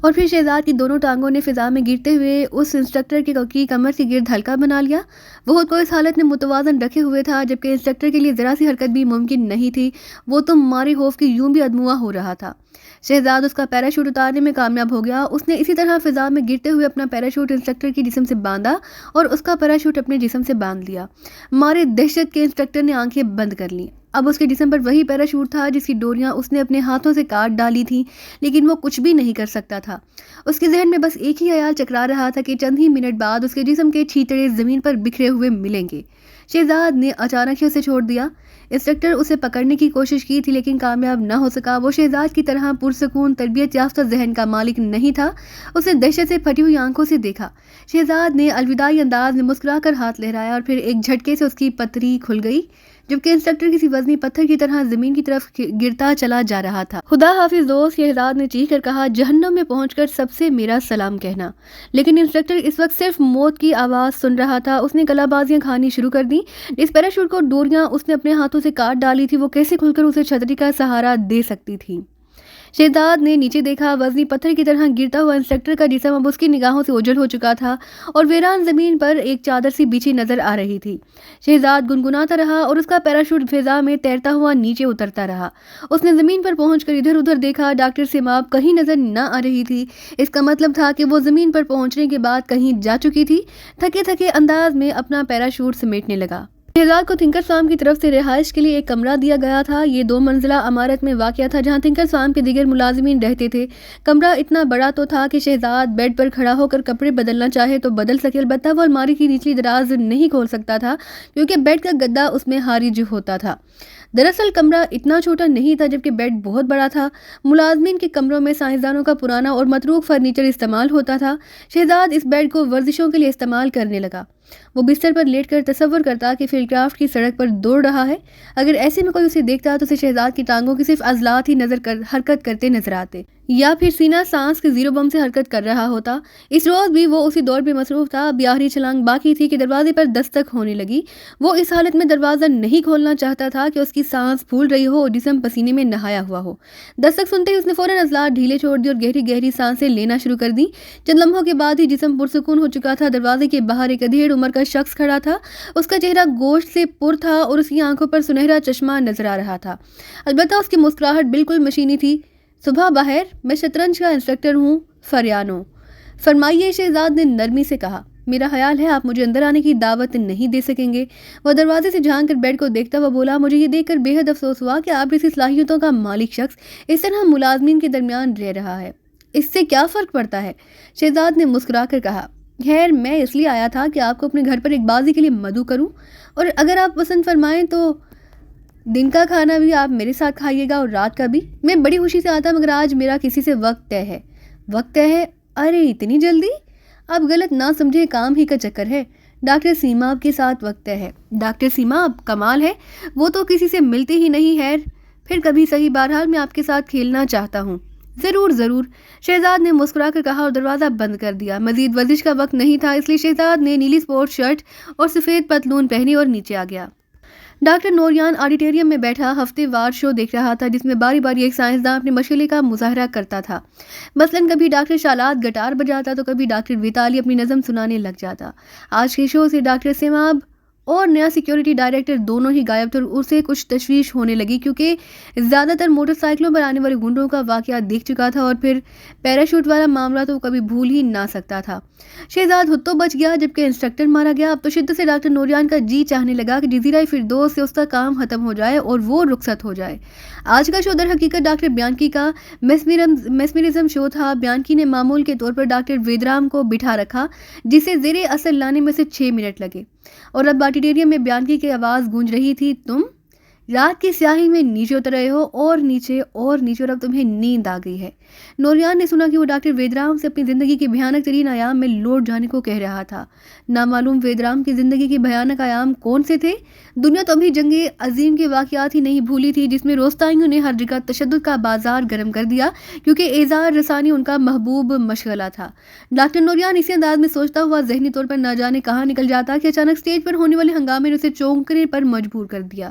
اور پھر شہزاد کی دونوں ٹانگوں نے فضا میں گرتے ہوئے اس انسٹرکٹر کی کمر سے گرد ہلکا بنا لیا۔ وہ خود کو اس حالت میں متوازن رکھے ہوئے تھا جبکہ انسٹرکٹر کے لیے ذرا سی حرکت بھی ممکن نہیں تھی، وہ تو مارے خوف کی یوں بھی ادموا ہو رہا تھا۔ شہزاد اس کا پیراشوٹ اتارنے میں کامیاب ہو گیا۔ اس نے اسی طرح فضا میں گرتے ہوئے اپنا پیراشوٹ انسٹرکٹر کے جسم سے باندھا اور اس کا پیراشوٹ اپنے جسم سے باندھ لیا۔ مارے دہشت کے انسٹرکٹر نے آنکھیں بند کر لیں۔ اب اس کے جسم پر وہی پیراشوٹ تھا جس کی ڈوریاں اس نے اپنے ہاتھوں سے کاٹ ڈالی تھیں، لیکن وہ کچھ بھی نہیں کر سکتا تھا۔ اس کے ذہن میں بس ایک ہی خیال چکرا رہا تھا کہ چند ہی منٹ بعد اس کے جسم کے چھیتڑے زمین پر بکھرے ہوئے ملیں گے۔ شہزاد نے اچانک ہی اسے چھوڑ دیا۔ انسٹرکٹر اسے پکڑنے کی کوشش کی تھی لیکن کامیاب نہ ہو سکا۔ وہ شہزاد کی طرح پرسکون تربیت یافتہ ذہن کا مالک نہیں تھا۔ اس نے دہشت سے پھٹی ہوئی آنکھوں سے دیکھا۔ شہزاد نے الوداعی انداز میں مسکرا کر ہاتھ لہرایا اور پھر ایک جھٹکے سے اس کی پتری کھل گئی جبکہ انسٹرکٹر کسی وزنی پتھر کی طرح زمین کی طرف گرتا چلا جا رہا تھا۔ خدا حافظ دوست، شہزاد نے چیخ کر کہا، جہنم میں پہنچ کر سب سے میرا سلام کہنا۔ لیکن انسٹرکٹر اس وقت صرف موت کی آواز سن رہا تھا۔ اس نے کلا بازیاں کھانی شروع کر دی۔ اس پیراشوٹ کو ڈوریاں اس نے اپنے ہاتھوں سے کاٹ ڈالی تھی، وہ کیسے کھل کر اسے چھتری کا سہارا دے سکتی تھی۔ شہزاد نے نیچے دیکھا، وزنی پتھر کی طرح گرتا ہوا انسٹرکٹر کا جسم اب اس کی نگاہوں سے اوجھل ہو چکا تھا اور ویران زمین پر ایک چادر سی بچھی نظر آ رہی تھی۔ شہزاد گنگناتا رہا اور اس کا پیراشوٹ فضا میں تیرتا ہوا نیچے اترتا رہا۔ اس نے زمین پر پہنچ کر ادھر ادھر دیکھا، ڈاکٹر سیماب کہیں نظر نہ آ رہی تھی۔ اس کا مطلب تھا کہ وہ زمین پر پہنچنے کے بعد کہیں جا چکی تھی۔ تھکے تھکے انداز میں اپنا پیراشوٹ سمیٹنے لگا۔ شہزاد کو تھنکرز فارم کی طرف سے رہائش کے لیے ایک کمرہ دیا گیا تھا۔ یہ 2 منزلہ عمارت میں واقع تھا جہاں تھنکرز فارم کے دیگر ملازمین رہتے تھے۔ کمرہ اتنا بڑا تو تھا کہ شہزاد بیڈ پر کھڑا ہو کر کپڑے بدلنا چاہے تو بدل سکے، البتہ وہ الماری کی نچلی دراز نہیں کھول سکتا تھا کیونکہ بیڈ کا گدا اس میں حارج ہوتا تھا۔ دراصل کمرہ اتنا چھوٹا نہیں تھا جبکہ بیڈ بہت بڑا تھا۔ ملازمین کے کمروں میں سائنسدانوں کا پرانا اور متروک فرنیچر استعمال ہوتا تھا۔ شہزاد اس بیڈ کو ورزشوں کے لیے استعمال کرنے لگا۔ وہ بستر پر لیٹ کر تصور کرتا کہ فیلڈ کرافٹ کی سڑک پر دوڑ رہا ہے۔ اگر ایسے میں کوئی اسے دیکھتا تو اسے شہزاد کی ٹانگوں کی صرف عضلات ہی حرکت کرتے نظر آتے یا پھر سینہ سانس کے زیرو بم سے حرکت کر رہا ہوتا۔ اس روز بھی وہ اسی دور پہ مصروف تھا۔ اب آخری چھلانگ باقی تھی کہ دروازے پر دستک ہونے لگی۔ وہ اس حالت میں دروازہ نہیں کھولنا چاہتا تھا کہ اس کی سانس پھول رہی ہو اور جسم پسینے میں نہایا ہوا ہو۔ دستک سنتے ہی اس نے فوراً عضلات ڈھیلے چھوڑ دی اور گہری گہری سانسیں لینا شروع کر دی۔ چند لمحوں کے بعد ہی جسم پرسکون ہو چکا تھا۔ دروازے کے باہر ایک ادھیڑ عمر کا شخص کھڑا تھا۔ اس کا چہرہ گوشت سے پر تھا اور اس کی آنکھوں پر سنہرا چشمہ نظر آ رہا تھا، البتہ اس کی مسکراہٹ بالکل مشینی تھی۔ صبح بخیر، میں شطرنج کا انسٹرکٹر ہوں، فریانو۔ فرمائیے، شہزاد نے نرمی سے کہا۔ میرا خیال ہے آپ مجھے اندر آنے کی دعوت نہیں دے سکیں گے۔ وہ دروازے سے جھانک کر بیڈ کو دیکھتا ہوا بولا، مجھے یہ دیکھ کر بے حد افسوس ہوا کہ آپ جیسی صلاحیتوں کا مالک شخص اس طرح ملازمین کے درمیان رہ رہا ہے۔ اس سے کیا فرق پڑتا ہے؟ شہزاد نے مسکرا کر کہا، خیر میں اس لیے آیا تھا کہ آپ کو اپنے گھر پر ایک بازی کے لیے مدعو کروں، اور اگر آپ پسند فرمائیں تو دن کا کھانا بھی آپ میرے ساتھ کھائیے گا اور رات کا بھی۔ میں بڑی خوشی سے آتا مگر آج میرا کسی سے وقت طے ہے۔ وقت طے ہے؟ ارے اتنی جلدی؟ اب غلط نہ سمجھے، کام ہی کا چکر ہے۔ ڈاکٹر سیماب کے ساتھ وقت طے ہے؟ ڈاکٹر سیماب؟ کمال ہے، وہ تو کسی سے ملتے ہی نہیں۔ خیر پھر کبھی صحیح، بہرحال میں آپ کے ساتھ کھیلنا چاہتا ہوں۔ ضرور ضرور، شہزاد نے مسکرا کر کہا اور دروازہ بند کر دیا۔ مزید ورزش کا وقت نہیں تھا، اس لیے شہزاد نے نیلی سپورٹ شرٹ اور سفید پتلون پہنی اور نیچے آ گیا۔ ڈاکٹر نوریان آڈیٹوریم میں بیٹھا ہفتے وار شو دیکھ رہا تھا جس میں باری باری ایک سائنسداں اپنے مشغلے کا مظاہرہ کرتا تھا۔ مثلاً کبھی ڈاکٹر شالات گٹار بجاتا تو کبھی ڈاکٹر ویتالی اپنی نظم سنانے لگ جاتا۔ آج کے شو سے ڈاکٹر سیماب اور نیا سیکیورٹی ڈائریکٹر دونوں ہی غائب تھے اور اسے کچھ تشویش ہونے لگی کیونکہ زیادہ تر موٹر سائیکلوں پر آنے والے گنڈوں کا واقعہ دیکھ چکا تھا اور پھر پیراشوٹ والا معاملہ تو کبھی بھول ہی نہ سکتا تھا۔ شہزاد خود تو بچ گیا جبکہ انسٹرکٹر مارا گیا۔ اب تو شدت سے ڈاکٹر نوریان کا جی چاہنے لگا کہ جزیرہ فردوس سے اس کا کام ختم ہو جائے اور وہ رخصت ہو جائے۔ آج کا شو در حقیقت ڈاکٹر بیانکی کا میسمرزم شو تھا۔ بیانکی نے معمول کے طور پر ڈاکٹر ویدرام کو بٹھا رکھا جسے زیر اثر لانے میں سے 6 منٹ لگے، اور اب آڈیٹوریم میں بیانکی کی آواز گونج رہی تھی، تم رات کی سیاہی میں نیچے اتر رہے ہو اور نیچے اور نیچے، اور اب تمہیں نیند آ گئی ہے۔ نوریان نے سنا کہ وہ ڈاکٹر ویدرام سے اپنی زندگی کے بھیانک ترین ایام میں لوٹ جانے کو کہہ رہا تھا۔ نامعلوم ویدرام کی زندگی کے بھیانک ایام کون سے تھے؟ دنیا تو ابھی جنگ عظیم کے واقعات ہی نہیں بھولی تھی جس میں روستائیوں نے ہر جگہ تشدد کا بازار گرم کر دیا کیونکہ اعزار رسانی ان کا محبوب مشغلہ تھا۔ ڈاکٹر نوریان اسی انداز میں سوچتا ہوا ذہنی طور پر نہ جانے کہاں نکل جاتا کہ اچانک سٹیج پر ہونے والے ہنگامے نے اسے چونکنے پر مجبور کر دیا۔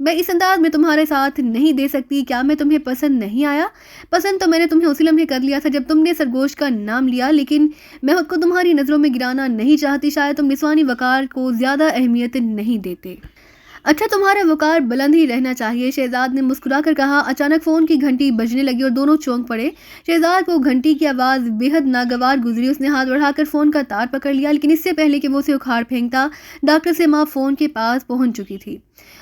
میں اس انداز میں تمہارے ساتھ نہیں دے سکتی. کیا میں تمہیں پسند نہیں آیا؟ پسند تو میں نے تمہیں اسی لمحے کر لیا تھا جب تم نے سرگوش کا نام لیا، لیکن میں خود کو تمہاری نظروں میں گرانا نہیں چاہتی. شاید تم نسوانی وقار کو زیادہ اہمیت نہیں دیتے. اچھا، تمہارا وقار بلند ہی رہنا چاہیے، شہزاد نے مسکرا کر کہا. اچانک فون کی گھنٹی بجنے لگی اور دونوں چونک پڑے. شہزاد کو گھنٹی کی آواز بے حد ناگوار گزری. اس نے ہاتھ بڑھا کر فون کا تار پکڑ لیا، لیکن اس سے پہلے کہ وہ اسے اکھاڑ پھینکتا، ڈاکٹر سیما فون کے پاس پہنچ چکی تھی.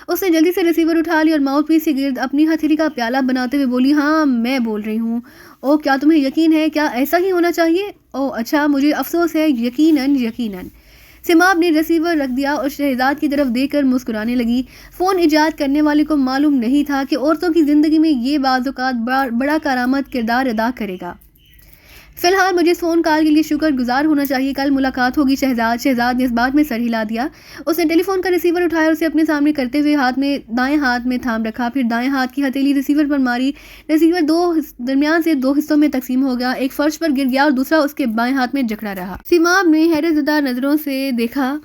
اس نے جلدی سے ریسیور اٹھا لیا اور ماؤتھ پیس کے گرد اپنی ہتھیلی کا پیالہ بناتے ہوئے بولی. ہاں، میں بول رہی ہوں. او، کیا تمہیں یقین ہے؟ کیا ایسا ہی ہونا چاہیے؟ او اچھا، مجھے افسوس ہے. یقیناً یقیناً. سیماب نے ریسیور رکھ دیا اور شہزاد کی طرف دیکھ کر مسکرانے لگی. فون ایجاد کرنے والے کو معلوم نہیں تھا کہ عورتوں کی زندگی میں یہ بعض اوقات بڑا کارآمد کردار ادا کرے گا. فی الحال مجھے اس فون کال کے لیے شکر گزار ہونا چاہیے. کل ملاقات ہوگی شہزاد نے اس بات میں سر ہلا دیا. اس نے ٹیلی فون کا ریسیور اٹھایا اور اسے اپنے سامنے کرتے ہوئے دائیں ہاتھ میں تھام رکھا. پھر دائیں ہاتھ کی ہتھیلی ریسیور پر ماری. ریسیور درمیان سے دو حصوں میں تقسیم ہو گیا. ایک فرش پر گر گیا اور دوسرا اس کے بائیں ہاتھ میں جکڑا رہا. سیماب نے حیرت زدہ نظروں سے دیکھا.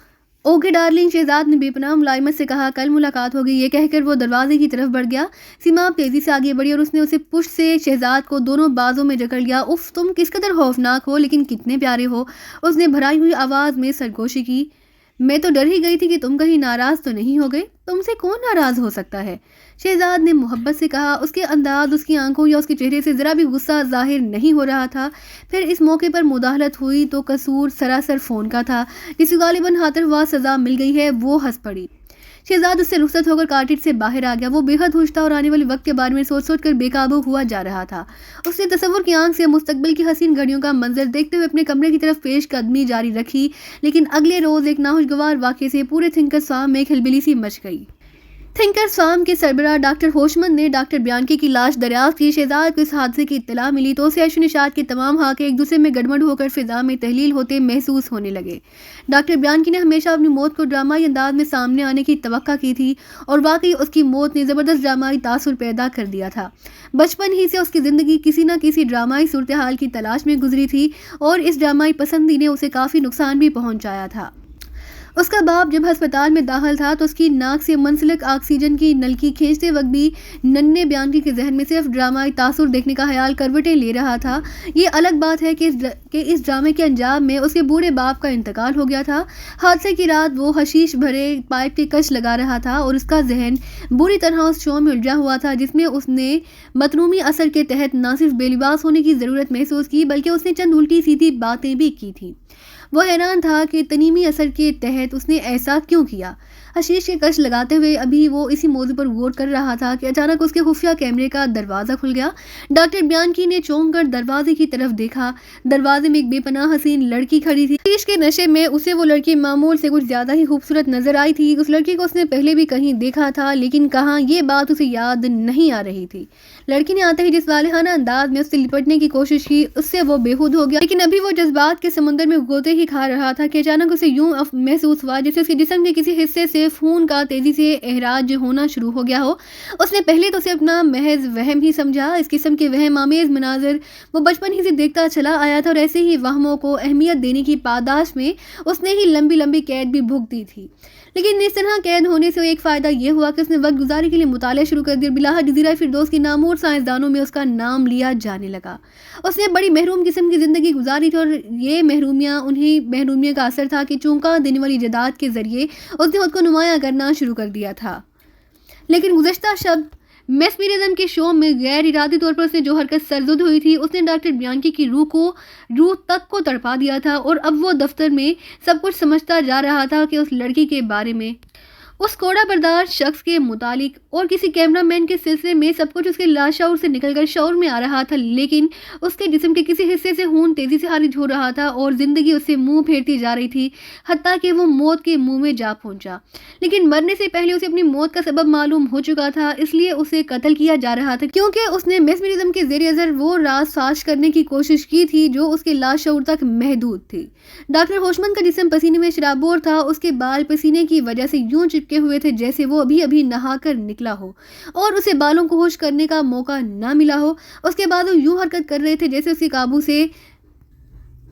اوکے ڈارلنگ، شہزاد نے بے پناہ ملائمت سے کہا. کل ملاقات ہوگی. یہ کہہ کر وہ دروازے کی طرف بڑھ گیا. سیماب تیزی سے آگے بڑھی اور اس نے اسے پشت سے شہزاد کو دونوں بازوں میں جکڑ لیا. اف، تم کس قدر خوفناک ہو، لیکن کتنے پیارے ہو. اس نے بھرائی ہوئی آواز میں سرگوشی کی. میں تو ڈر ہی گئی تھی کہ تم کہیں ناراض تو نہیں ہو گئے. تم سے کون ناراض ہو سکتا ہے؟ شہزاد نے محبت سے کہا. اس کے انداز، اس کی آنکھوں یا اس کے چہرے سے ذرا بھی غصہ ظاہر نہیں ہو رہا تھا. پھر اس موقع پر مداخلت ہوئی تو قصور سراسر فون کا تھا، جسے غالباً ہاتروا سزا مل گئی ہے. وہ ہنس پڑی. شہزاد اس سے رخصت ہو کر کارٹیج سے باہر آ گیا. وہ بے حد خوش تھا اور آنے والے وقت کے بارے میں سوچ کر بے قابو ہوا جا رہا تھا. اس نے تصور کی آنکھ سے مستقبل کی حسین گھڑیوں کا منظر دیکھتے ہوئے اپنے کمرے کی طرف پیش قدمی جاری رکھی. لیکن اگلے روز ایک ناخوشگوار واقعے سے پورے تھنکرز فارم میں کھلبلی سی مچ گئی. تھنکرز فارم کے سربراہ ڈاکٹر ہوشمند نے ڈاکٹر بیانکی کی لاش دریافت کی. شہزاد کو اس حادثے کی اطلاع ملی تو اسے عیش و نشاط کے تمام حاقے ایک دوسرے میں گڑبڑ ہو کر فضا میں تحلیل ہوتے محسوس ہونے لگے. ڈاکٹر بیانکی نے ہمیشہ اپنی موت کو ڈرامائی انداز میں سامنے آنے کی توقع کی تھی اور واقعی اس کی موت نے زبردست ڈرامائی تاثر پیدا کر دیا تھا. بچپن ہی سے اس کی زندگی کسی نہ کسی ڈرامائی صورتحال کی تلاش میں گزری تھی اور اس ڈرامائی پسندی نے اسے کافی نقصان بھی پہنچایا تھا. اس کا باپ جب ہسپتال میں داخل تھا تو اس کی ناک سے منسلک آکسیجن کی نلکی کھینچتے وقت بھی ننھے بیانکی کے ذہن میں صرف ڈرامائی تاثر دیکھنے کا خیال کروٹیں لے رہا تھا. یہ الگ بات ہے کہ اس ڈرامے کے انجام میں اس کے بوڑھے باپ کا انتقال ہو گیا تھا. حادثے کی رات وہ حشیش بھرے پائپ کے کش لگا رہا تھا اور اس کا ذہن بری طرح اس شو میں الجھا ہوا تھا جس میں اس نے مطلوبی اثر کے تحت نہ صرف بے لباس ہونے کی ضرورت محسوس کی بلکہ اس نے چند الٹی سیدھی باتیں بھی کی تھیں. وہ حیران تھا کہ تنیمی اثر کے تحت اس نے ایسا کیوں کیا. حشیش کے کش لگاتے ہوئے ابھی وہ اسی موضوع پر غور کر رہا تھا کہ اچانک اس کے خفیہ کیمرے کا دروازہ کھل گیا. ڈاکٹر بیانکی نے چونک کر دروازے کی طرف دیکھا. دروازے میں ایک بے پناہ حسین لڑکی کھڑی تھی. حشیش کے نشے میں اسے وہ لڑکی معمول سے کچھ زیادہ ہی خوبصورت نظر آئی تھی. اس لڑکی کو اس نے پہلے بھی کہیں دیکھا تھا لیکن کہاں، یہ بات اسے یاد نہیں آ رہی تھی. لڑکی نے آتے ہی جس والہانہ انداز میں اس سے لپٹنے کی کوشش کی اس سے وہ بے خود ہو گیا. لیکن ابھی وہ جذبات کے سمندر میں غوطے ہی کھا رہا تھا کہ اچانک اسے یوں محسوس ہوا جیسے اس کے جسم کے کسی حصے سے خون کا تیزی سے اخراج ہونا شروع ہو گیا ہو. اس نے پہلے تو اسے اپنا محض وہم ہی سمجھا. اس قسم کے وہم آمیز مناظر وہ بچپن ہی سے دیکھتا چلا آیا تھا اور ایسے ہی وہموں کو اہمیت دینے کی پاداش میں اس نے ہی لمبی لمبی قید بھی بھگتی تھی. لیکن اس طرح قید ہونے سے ایک فائدہ یہ ہوا کہ اس نے وقت گزاری کے لیے مطالعہ شروع کر دیا. بلاہ جزیرہ فردوس کی نامور سائنسدانوں میں اس کا نام لیا جانے لگا. اس نے بڑی محروم قسم کی زندگی گزاری تھی اور یہ محرومیہ کا اثر تھا کہ چونکا دینے والی جداد کے ذریعے اس نے خود کو نمایاں کرنا شروع کر دیا تھا. لیکن گزشتہ شب میسمرزم کے شو میں غیر ارادی طور پر اس نے جو حرکت سرزد ہوئی تھی اس نے ڈاکٹر بیانکی کی روح تک کو تڑپا دیا تھا اور اب وہ دفتر میں سب کچھ سمجھتا جا رہا تھا کہ اس لڑکی کے بارے میں، اس کوڑا بردار شخص کے متعلق اور کسی کیمرہ مین کے سلسلے میں سب کچھ اس کے لاشعور سے نکل کر شعور میں آ رہا تھا. لیکن اس کے جسم کے کسی حصے سے خون تیزی سے خارج ہو رہا تھا اور زندگی اس سے منہ پھیرتی جا رہی تھی حتیٰ کہ وہ موت کے منہ میں جا پہنچا. لیکن مرنے سے پہلے اسے اپنی موت کا سبب معلوم ہو چکا تھا، اس لیے اسے قتل کیا جا رہا تھا کیونکہ اس نے میسمرزم کے زیر اثر وہ راز فاش کرنے کی کوشش کی تھی جو اس کے لاشعور تک محدود تھی. ڈاکٹر ہوشمند کا جسم پسینے میں شرابور تھا. اس کے بال پسینے کی وجہ سے یوں چپکے ہوئے تھے جیسے وہ ابھی نہا کر نکلا ہو اور اسے بالوں کو خشک کرنے کا موقع نہ ملا ہو. اس کے بعد وہ یوں حرکت کر رہے تھے جیسے اس کے قابو سے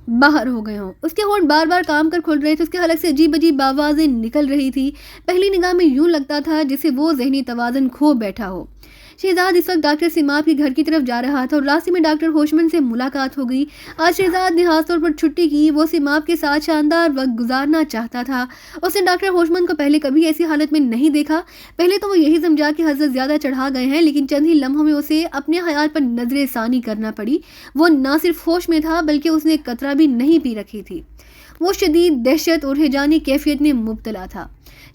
باہر ہو گئے ہوں۔ اس کے ہونٹ بار بار کام کر کھل رہے تھے، اس کے حلق سے عجیب عجیب آوازیں نکل رہی تھی۔ پہلی نگاہ میں یوں لگتا تھا جیسے وہ ذہنی توازن کھو بیٹھا ہو۔ شہزاد اس وقت ڈاکٹر سیماب کے گھر کی طرف جا رہا تھا اور راستے میں ڈاکٹر ہوشمند سے ملاقات ہو گئی۔ آج شہزاد نے خاص طور پر چھٹی کی، وہ سیماب کے ساتھ شاندار وقت گزارنا چاہتا تھا۔ اس نے ڈاکٹر ہوشمند کو پہلے کبھی ایسی حالت میں نہیں دیکھا۔ پہلے تو وہ یہی سمجھا کہ حضرت زیادہ چڑھا گئے ہیں، لیکن چند ہی لمحوں میں اسے اپنے خیال پر نظر ثانی کرنا پڑی۔ وہ نہ صرف ہوش میں تھا بلکہ اس نے ایک قطرہ بھی نہیں پی رکھی تھی۔ وہ شدید دہشت اور ہیجانی کیفیت میں مبتلا تھا۔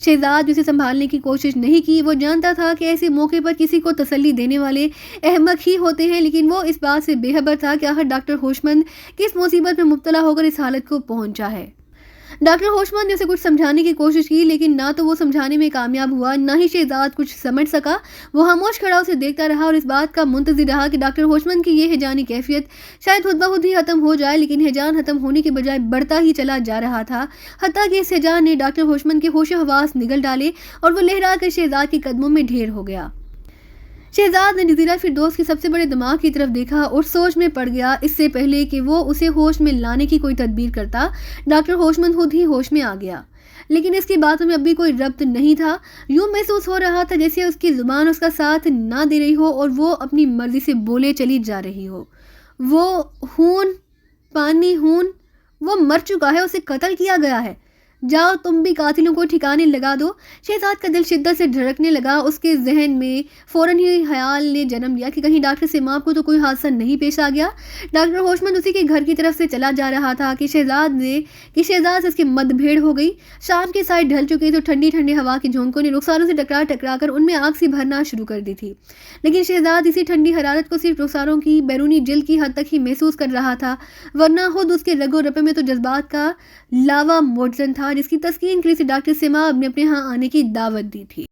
شہزاد اسے سنبھالنے کی کوشش نہیں کی۔ وہ جانتا تھا کہ ایسے موقع پر کسی کو تسلی دینے والے احمق ہی ہوتے ہیں، لیکن وہ اس بات سے بے خبر تھا کہ آخر ڈاکٹر ہوشمند کس مصیبت میں مبتلا ہو کر اس حالت کو پہنچا ہے۔ ڈاکٹر ہوشمند نے اسے کچھ سمجھانے کی کوشش کی، لیکن نہ تو وہ سمجھانے میں کامیاب ہوا، نہ ہی شہزاد کچھ سمجھ سکا۔ وہ خاموش کھڑا اسے دیکھتا رہا اور اس بات کا منتظر رہا کہ ڈاکٹر ہوشمند کی یہ ہیجانی کیفیت شاید خود بخود ہی ختم ہو جائے، لیکن ہیجان ختم ہونے کے بجائے بڑھتا ہی چلا جا رہا تھا، حتیٰ کہ اس ہیجان نے ڈاکٹر ہوشمند کے ہوش و حواس نگل ڈالے اور وہ لہرا کر شہزاد کے قدموں میں ڈھیر ہو گیا۔ شہزاد نے جزیرہ فردوس کے سب سے بڑے دماغ کی طرف دیکھا اور سوچ میں پڑ گیا۔ اس سے پہلے کہ وہ اسے ہوش میں لانے کی کوئی تدبیر کرتا، ڈاکٹر ہوشمند خود ہی ہوش میں آ گیا، لیکن اس کی باتوں میں اب بھی کوئی ربط نہیں تھا۔ یوں محسوس ہو رہا تھا جیسے اس کی زبان اس کا ساتھ نہ دے رہی ہو اور وہ اپنی مرضی سے بولے چلی جا رہی ہو۔ وہ خون، پانی خون، وہ مر چکا ہے، اسے قتل کیا گیا ہے۔ جاؤ تم بھی قاتلوں کو ٹھکانے لگا دو۔ شہزاد کا دل شدت سے دھڑکنے لگا۔ اس کے ذہن میں فوراً ہی خیال نے جنم لیا کہ کہیں ڈاکٹر سیماب کو تو کوئی حادثہ نہیں پیش آ گیا۔ ڈاکٹر ہوشمند اسی کے گھر کی طرف سے چلا جا رہا تھا کہ شہزاد سے اس کی مد بھیڑ ہو گئی۔ شام کے سائے ڈھل چکے تو ٹھنڈی ٹھنڈی ہوا کے جھونکوں نے رخساروں سے ٹکرا کر ان میں آگ سی بھرنا شروع کر دی تھی، لیکن شہزاد اسی ٹھنڈی حرارت کو صرف رخساروں کی بیرونی جلد کی حد تک ہی محسوس کر رہا تھا، ورنہ خود اس کے رگ و رپے میں تو جذبات کا لاوا موجزن تھا جس کی تسکین کے لیے ڈاکٹر سیماب نے اپنے ہاں آنے کی دعوت دی تھی۔